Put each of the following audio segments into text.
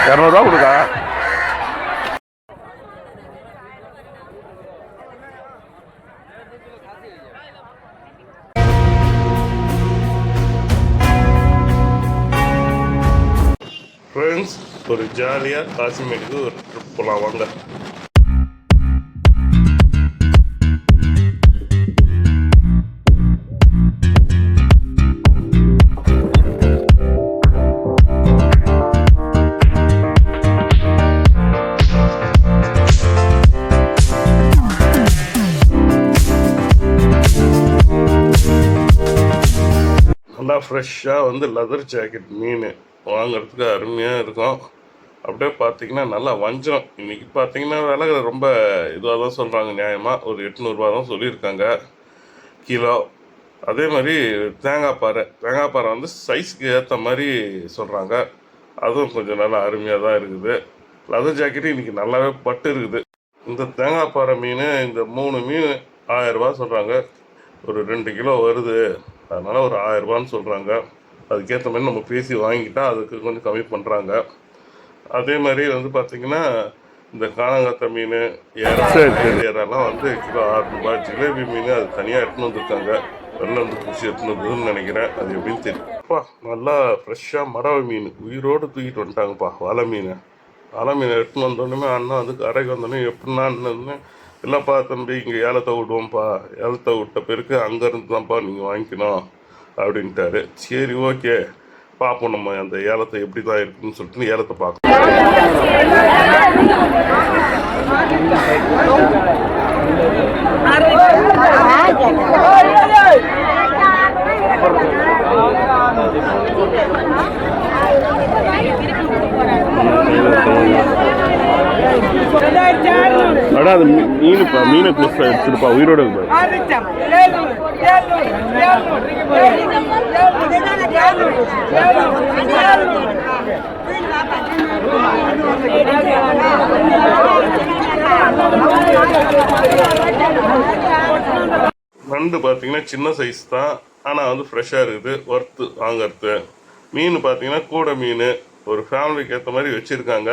200 கொடுக்கா. Friends, ஒரு ஜாலியாக காசிமேடுக்கு ஒரு ட்ரிப் போகலாம் வாங்க. நல்லா ஃப்ரெஷ்ஷாக வந்து லெதர் ஜாக்கெட் மீன் வாங்கிறதுக்கு அருமையாக இருக்கும். அப்படியே பார்த்தீங்கன்னா நல்லா வஞ்சம். இன்றைக்கி பார்த்தீங்கன்னா விலை ரொம்ப இதுவாக தான் சொல்கிறாங்க. நியாயமாக ஒரு 800 தான் சொல்லியிருக்காங்க கிலோ. அதே மாதிரி தேங்காய் பாறை வந்து சைஸுக்கு ஏற்ற மாதிரி சொல்கிறாங்க. அதுவும் கொஞ்சம் நல்லா அருமையாக தான் இருக்குது. லெதர் ஜாக்கெட்டு இன்றைக்கி நல்லாவே பட்டு இருக்குது. இந்த தேங்காய் பாறை மீன், இந்த 3 மீன் 1000 ரூபா சொல்கிறாங்க. ஒரு 2 கிலோ வருது, அதனால் ஒரு 1000 ரூபான்னு சொல்கிறாங்க. அதுக்கேற்ற மாதிரி நம்ம பேசி வாங்கிட்டால் அதுக்கு கொஞ்சம் கம்மி பண்ணுறாங்க. அதே மாதிரி வந்து பார்த்திங்கன்னா இந்த காணாங்கத்தை மீன், ஏறாலாம் வந்து கிலோ 6 ரூபா. ஜிலேபி மீன் அது தனியாக எடுத்துன்னு வந்திருக்காங்க. வெளில வந்து பிடிச்சி எடுத்துன்னு வந்ததுன்னு நினைக்கிறேன். அது எப்படின்னு தெரியும்ப்பா. நல்லா ஃப்ரெஷ்ஷாக மரவ மீன் உயிரோடு தூக்கிட்டு வந்துட்டாங்கப்பா. வலை மீன் எடுத்துன்னு வந்தோடனே அண்ணா வந்து கரைக்கு வந்தோடனே எப்படின்னா இல்லைப்பா தம்பி, இங்கே ஏலத்தை விடுவோம்ப்பா, ஏலத்தை விட்ட பிறகு அங்கேருந்து தான்ப்பா நீங்கள் வாங்கிக்கணும் அப்படின்ட்டாரு. சரி, ஓகே, பார்ப்போம் நம்ம அந்த ஏலத்தை எப்படி தான் இருக்குன்னு சொல்லிட்டு ஏலத்தை பார்க்கணும். அடா அது மீனை ப்ளஸ் எடுத்துருப்பா, உயிரோடு இருக்கு. நண்டு பார்த்தீங்கன்னா சின்ன சைஸ் தான், ஆனால் வந்து ஃப்ரெஷ்ஷாக இருக்குது, ஒர்த்து வாங்கிறது. மீன் பார்த்தீங்கன்னா கூடை மீன் ஒரு ஃபேமிலிக்கு ஏற்ற மாதிரி வச்சுருக்காங்க.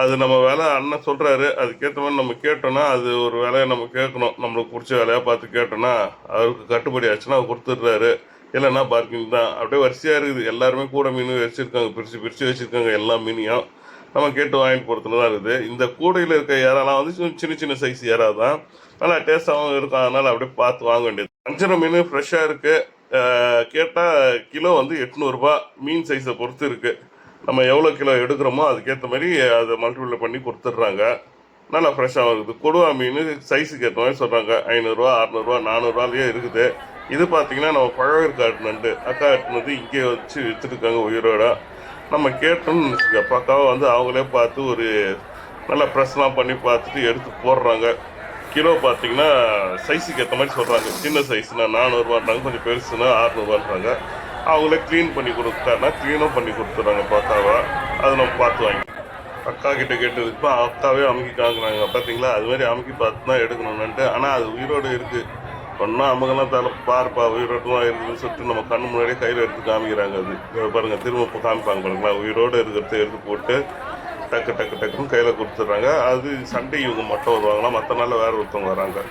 அது நம்ம வேலை அண்ணன் சொல்கிறாரு, அதுக்கேற்ற மாதிரி நம்ம கேட்டோன்னா அது ஒரு வேலையை நம்ம கேட்கணும். நம்மளுக்கு பிடிச்ச வேலையாக பார்த்து கேட்டோன்னா அவருக்கு கட்டுப்படி ஆச்சுன்னா அவர் கொடுத்துட்றாரு. இல்லைன்னா பார்க்கிங் தான். அப்படியே வரிசையாக இருக்குது. எல்லாருமே கூட மீன் வச்சுருக்காங்க, பிரித்து வச்சுருக்காங்க. எல்லா மீனையும் நம்ம கேட்டு வாங்கிட்டு போகிறதுல தான் இருக்குது. இந்த கூடையில் இருக்க இறாலாம் வந்து சின்ன சைஸ் இறா தான், நல்லா டேஸ்ட்டாகவும் இருக்கும். அதனால் அப்படியே பார்த்து வாங்க வேண்டியது. வஞ்சரம் மீன் ஃப்ரெஷ்ஷாக இருக்குது. கேட்டால் கிலோ வந்து 800 ரூபா. மீன் சைஸை பொறுத்து இருக்குது. நம்ம எவ்வளோ கிலோ எடுக்கிறோமோ அதுக்கேற்ற மாதிரி அதை மல்டிபிள் பண்ணி கொடுத்துட்றாங்க. நல்லா ஃப்ரெஷ்ஷாக இருக்குது. கொடுவா மீன் சைஸுக்கு ஏற்ற மாதிரி சொல்கிறாங்க. 500 ரூபா, 600 ரூபா, 400 ரூபாலேயே இருக்குது. இது பார்த்திங்கன்னா நம்ம பழவேற்காட்டு நண்டு அக்கா எட்டுனது இங்கே வச்சு வச்சுருக்காங்க உயிரோட. நம்ம கேட்டோம்னு வச்சுக்க பக்காவாக வந்து அவங்களே பார்த்து ஒரு நல்லா ப்ரெஸ்லாம் பண்ணி பார்த்துட்டு எடுத்து போடுறாங்க. கிலோ பார்த்திங்கன்னா சைஸுக்கு ஏற்ற மாதிரி சொல்கிறாங்க. சின்ன சைஸ்னால் 400 ரூபான்றாங்க, கொஞ்சம் பெருசுனா 600 ரூபான்றாங்க. அவங்களே க்ளீன் பண்ணி கொடுத்தாருன்னா க்ளீனும் பண்ணி கொடுத்துட்றாங்க பக்காவா. அதை நம்ம பார்த்து வாங்கி அக்கா கிட்டே கேட்டதுக்கு அக்காவே அமுக்கி காங்குறாங்க. பார்த்தீங்களா, அதுமாதிரி அமுக்கி பார்த்து தான் எடுக்கணும்னுட்டு. ஆனால் அது உயிரோடு இருக்குது. ஒன்றா அமுகெல்லாம் தலை பாருப்பா உயிரோடு தான் இருக்குதுன்னு சொல்லிட்டு நம்ம கண்ணு முன்னாடியே கையில் எடுத்து காமிக்கிறாங்க. அது பாருங்கள், திரும்ப இப்போ காமிப்பாங்க பாருங்களா. உயிரோடு இருக்கிறத எடுத்து போட்டு டக்குன்னு கையில் கொடுத்துட்றாங்க. அது சண்டே இவங்க மட்டும் வருவாங்களா, மற்ற நாளில் வேறு ஒருத்தவங்க வராங்க.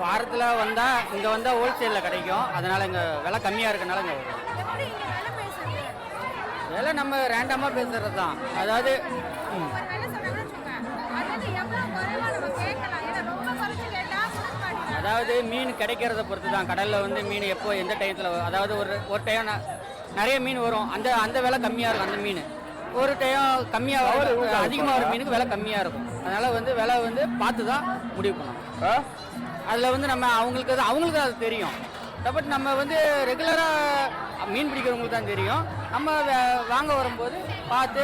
வாரத்தில் வந்தால் இங்கே வந்தால் ஹோல்சேலில் கிடைக்கும். அதனால் இங்கே விலை கம்மியாக இருக்கனால இங்கே வரும். விலை நம்ம ரேண்டமாக பேசுகிறது தான். அதாவது மீன் கிடைக்கிறத பொறுத்து தான். கடலில் வந்து மீன் எப்போ எந்த டயத்தில், அதாவது ஒரு டைம் நிறைய மீன் வரும், அந்த விலை கம்மியாக இருக்கும். அந்த மீன் ஒரு டைம் கம்மியாக அதிகமாக வர மீனுக்கு விலை கம்மியாக இருக்கும். அதனால் வந்து விலை வந்து பார்த்து தான் முடிவு பண்ணணும். அதில் வந்து நம்ம அவங்களுக்கு அது தெரியும். பட் நம்ம வந்து ரெகுலராக மீன் பிடிக்கிறவங்களுக்கு தான் தெரியும். நம்ம வாங்க வரும்போது பார்த்து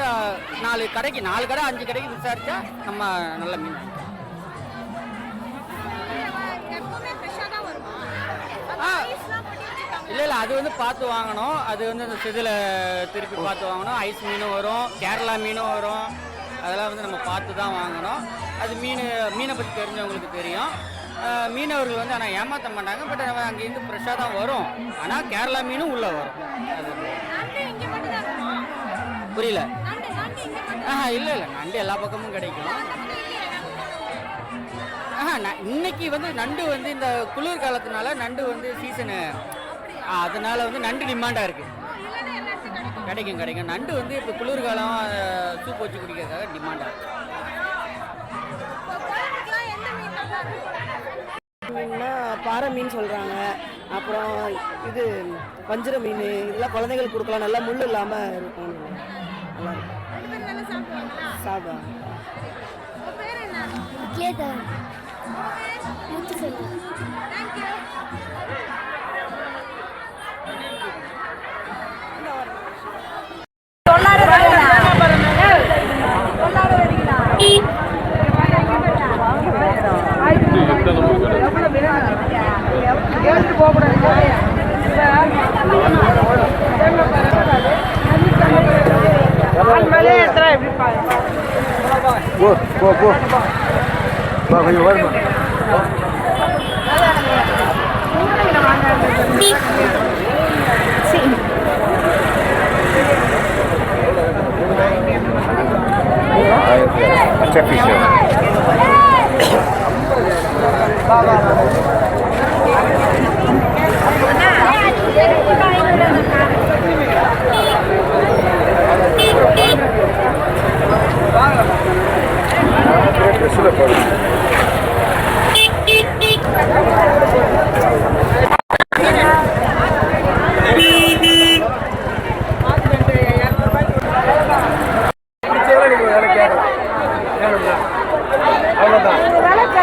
4 கடை 5 கடைக்கு விசாரித்தா நம்ம நல்ல மீன். இல்லை அது வந்து பார்த்து வாங்கணும். அது வந்து அந்த செதில் திருப்பி பார்த்து வாங்கணும். ஐஸ் மீனும் வரும், கேரளா மீனும் வரும். அதெல்லாம் வந்து நம்ம பார்த்து தான் வாங்கணும். அது மீனை பற்றி தெரிஞ்சவங்களுக்கு தெரியும். மீனவர்கள் வந்து ஆனால் ஏமாற்ற மாட்டாங்க. பட் நம்ம அங்கேருந்து ஃப்ரெஷ்ஷாக தான் வரும். ஆனால் கேரளா மீனும் உள்ளே வரும். அது புரியல. இல்லை நண்டு எல்லா பக்கமும் கிடைக்கும். இன்னைக்கு வந்து நண்டு வந்து இந்த குளிர் காலத்தினால நண்டு வந்து சீசனு, அதனால வந்து நண்டு டிமாண்டாக இருக்குது. கிடைக்கும். நண்டு வந்து இப்போ குளிர்காலம் சூப் வச்சு குடிக்கிறதுக்காக டிமாண்டாக இருக்குது. மீன்னா பாறை மீன் சொல்கிறாங்க. அப்புறம் இது வஞ்சிர மீன், இதெல்லாம் குழந்தைங்களுக்கு கொடுக்கலாம். நல்லா முள் இல்லாமல் இருக்கும். நல்லா இருக்கும். சாப்பிடுவாங்க.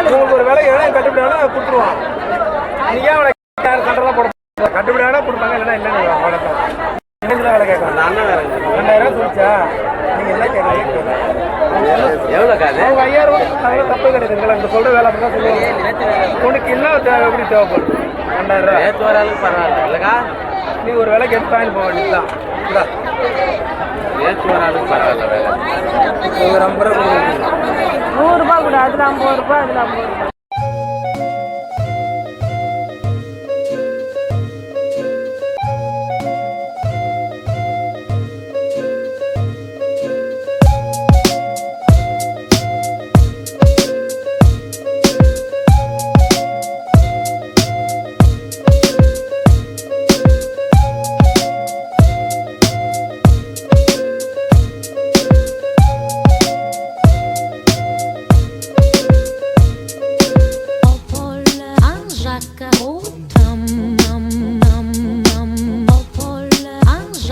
உங்களுக்கு ஒரு வேலை எவ்வளோ கட்டுப்படியானா கொடுத்துருவான். நீங்கள் அவளை கண்டெல்லாம் போட கட்டுப்படியானா கொடுப்பாங்க. இல்லைன்னா இல்லைன்னு வளர்த்தோம். என்ன வேலை கேட்கலாம்? நான் வேலை 2000 சொல்லிச்சா? நீங்கள் என்ன கேட்குறீங்க? எவ்வளோ காது? 5000 ரூபா தப்பு கிடையாதுங்களா? இந்த சொல்கிற வேலை அப்படி தான் சொல்லுவாங்க. உனக்கு என்ன எப்படி தேவைப்படும்? 2000 ஏற்று வர அளவுக்கு பரவாயில்ல இல்லைக்கா? நீ ஒரு வேலைக்கு எடுத்து வாங்கிட்டு போக வேண்டியதுதான். ஏற்று வர அளவுக்கு பரவாயில்ல வேலை. ஒரு 50 ரூபா 100 ரூபா கூட. அதில் 50 ரூபா, அதில் 50 ரூபா.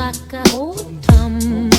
Jaca, oh, tam,